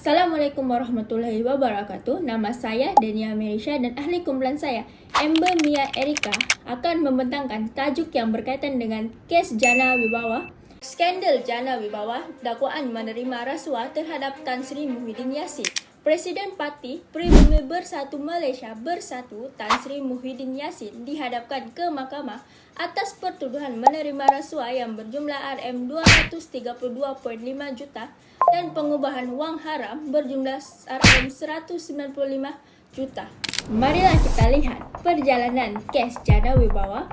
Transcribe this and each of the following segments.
Assalamualaikum warahmatullahi wabarakatuh. Nama saya Dania Merisha dan ahli kumpulan saya, Ember Mia Erika, akan membentangkan tajuk yang berkaitan dengan kes Jana Wibawa. Skandal Jana Wibawa, dakwaan menerima rasuah terhadap Tan Sri Muhyiddin Yassin. Presiden Parti Pribumi Bersatu Malaysia Bersatu Tan Sri Muhyiddin Yassin dihadapkan ke mahkamah atas pertuduhan menerima rasuah yang berjumlah RM232.5 juta dan pengubahan wang haram berjumlah RM195 juta. Marilah kita lihat perjalanan kes Jana Wibawa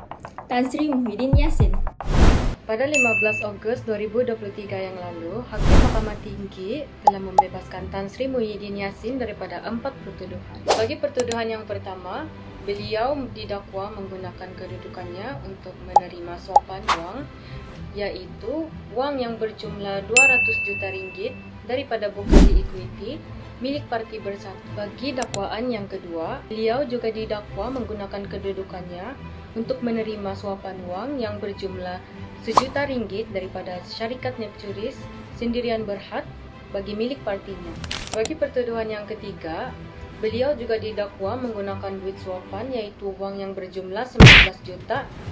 Tan Sri Muhyiddin Yassin. Pada 15 Ogos 2023 yang lalu, Hakim Mahkamah Tinggi telah membebaskan Tan Sri Muhyiddin Yassin daripada 4 pertuduhan. Bagi pertuduhan yang pertama, beliau didakwa menggunakan kedudukannya untuk menerima suapan wang, yaitu wang yang berjumlah 200 juta ringgit daripada Bukhari Equity milik Parti Bersatu. Bagi dakwaan yang kedua, beliau juga didakwa menggunakan kedudukannya untuk menerima suapan wang yang berjumlah RM1 juta daripada syarikat Nepturis Sendirian Berhad bagi milik partinya. Bagi pertuduhan yang ketiga, beliau juga didakwa menggunakan duit suapan yaitu wang yang berjumlah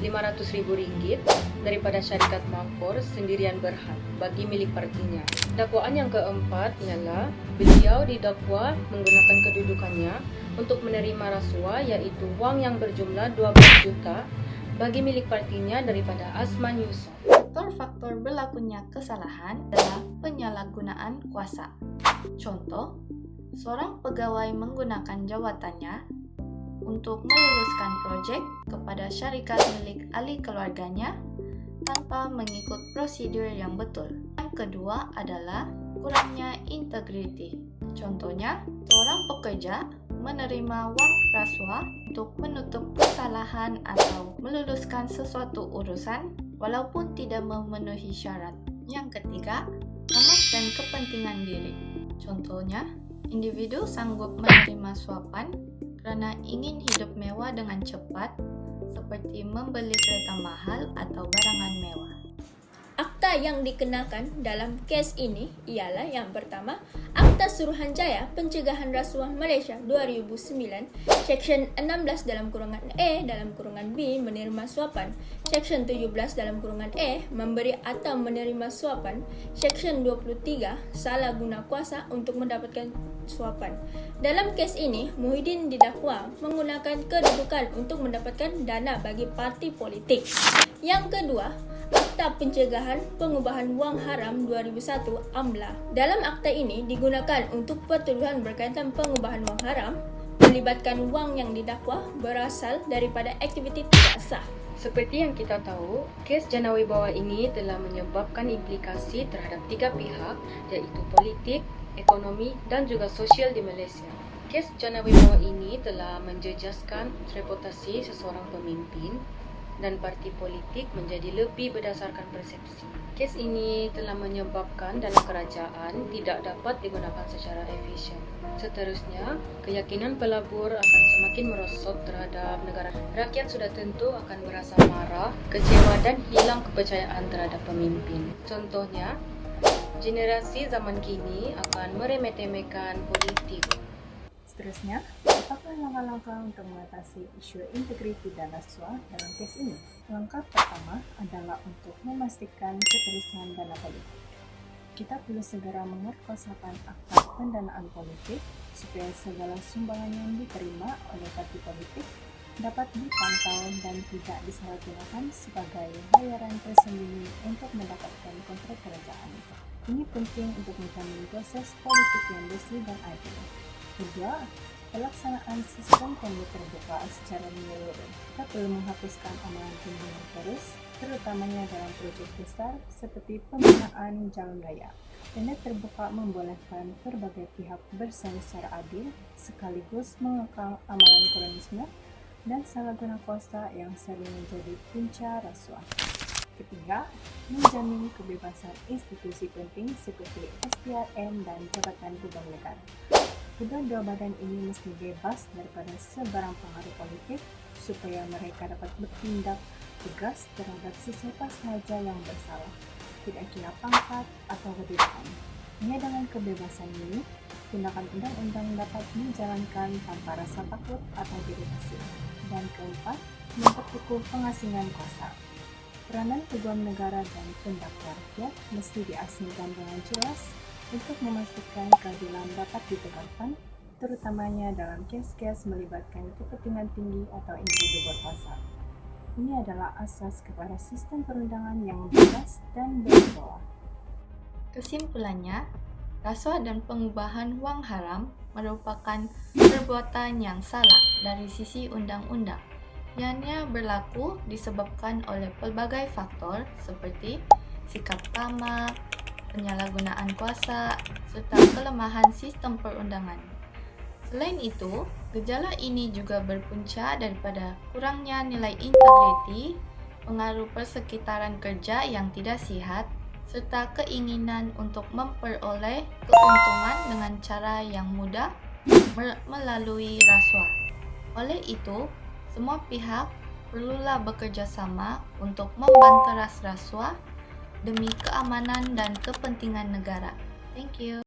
RM19.500.000 daripada syarikat Makor Sendirian Berhad bagi milik partinya. Dakwaan yang keempat ialah beliau didakwa menggunakan kedudukannya untuk menerima rasuah yaitu wang yang berjumlah 12 juta bagi milik partinya daripada Asman Yusof. Faktor-faktor berlakunya kesalahan adalah penyalahgunaan kuasa. Contoh, seorang pegawai menggunakan jabatannya untuk meluluskan proyek kepada syarikat milik ahli keluarganya tanpa mengikut prosedur yang betul. Yang kedua adalah kurangnya integriti. Contohnya, seorang pekerja menerima wang rasuah untuk menutup kesalahan atau meluluskan sesuatu urusan walaupun tidak memenuhi syarat. Yang ketiga, amat dan kepentingan diri. Contohnya, individu sanggup menerima suapan kerana ingin hidup mewah dengan cepat, seperti membeli kereta mahal atau barangan mewah. Akta yang dikenakan dalam kes ini ialah yang pertama, Akta Suruhanjaya Pencegahan Rasuah Malaysia 2009, Seksyen 16 dalam kurungan E dalam kurungan B menerima suapan, Seksyen 17 dalam kurungan E memberi atau menerima suapan, Seksyen 23 salah guna kuasa untuk mendapatkan suapan. Dalam kes ini, Muhyiddin didakwa menggunakan kedudukan untuk mendapatkan dana bagi parti politik. Yang kedua, Akta Pencegahan Pengubahan Wang Haram 2001 (AMLA). Dalam akta ini digunakan untuk pertuduhan berkaitan pengubahan wang haram, melibatkan wang yang didakwa berasal daripada aktiviti tidak sah. Seperti yang kita tahu, kes Jana Wibawa ini telah menyebabkan implikasi terhadap 3 pihak, iaitu politik, ekonomi dan juga sosial di Malaysia. Kes Jana Wibawa ini telah menjejaskan reputasi seseorang pemimpin dan parti politik menjadi lebih berdasarkan persepsi. Kes ini telah menyebabkan dana kerajaan tidak dapat digunakan secara efisien. Seterusnya, keyakinan pelabur akan semakin merosot terhadap negara. Rakyat sudah tentu akan merasa marah, kecewa dan hilang kepercayaan terhadap pemimpin. Contohnya, generasi zaman kini akan meremeh-temehkan politik. Seterusnya, apakah langkah-langkah untuk mengatasi isu integriti dan rasuah dalam kes ini? Langkah pertama adalah untuk memastikan keterisian dana politik. Kita perlu segera mengerusakan akta pendanaan politik supaya segala sumbangan yang diterima oleh parti politik dapat dipantau dan tidak disalahgunakan sebagai bayaran tersembunyi untuk mendapatkan kontrak kerajaan. Ini penting untuk menjamin proses politik yang bersih dan adil. Kedua, pelaksanaan sistem pemilu terbuka secara menyeluruh. Kita perlu menghapuskan amalan pembunuhan terus, terutamanya dalam projek besar seperti pembinaan jalan raya. Tender terbuka membolehkan berbagai pihak bersaing secara adil, sekaligus mengekang amalan kolonisme dan salah guna kuasa yang sering menjadi punca rasuah. Ketiga, menjamin kebebasan institusi penting seperti SPRM dan Jabatan Hubung Negara. Kedua-dua badan ini mesti bebas daripada sebarang pengaruh politik supaya mereka dapat bertindak tegas terhadap sesiapa sahaja yang bersalah, tidak kira pangkat atau kedudukan. Hanya dengan kebebasan ini, tindakan undang-undang dapat dijalankan tanpa rasa takut atau iritasi. Dan keempat, memperkukuh pengasingan kuasa. Peranan peguam negara dan pendakwa rakyat mesti diasingkan dengan jelas untuk memastikan keadilan dapat ditegakkan, terutamanya dalam kes-kes melibatkan kepentingan tinggi atau individu berkuasa. Ini adalah asas kepada sistem perundangan yang bebas dan berwibawa. Kesimpulannya, rasuah dan pengubahan wang haram merupakan perbuatan yang salah dari sisi undang-undang. Ianya berlaku disebabkan oleh pelbagai faktor seperti sikap tamak, penyalahgunaan kuasa, serta kelemahan sistem perundangan. Selain itu, gejala ini juga berpunca daripada kurangnya nilai integriti, pengaruh persekitaran kerja yang tidak sihat, serta keinginan untuk memperoleh keuntungan dengan cara yang mudah melalui rasuah. Oleh itu, semua pihak perlulah bekerja sama untuk membanteras rasuah demi keamanan dan kepentingan negara. Thank you.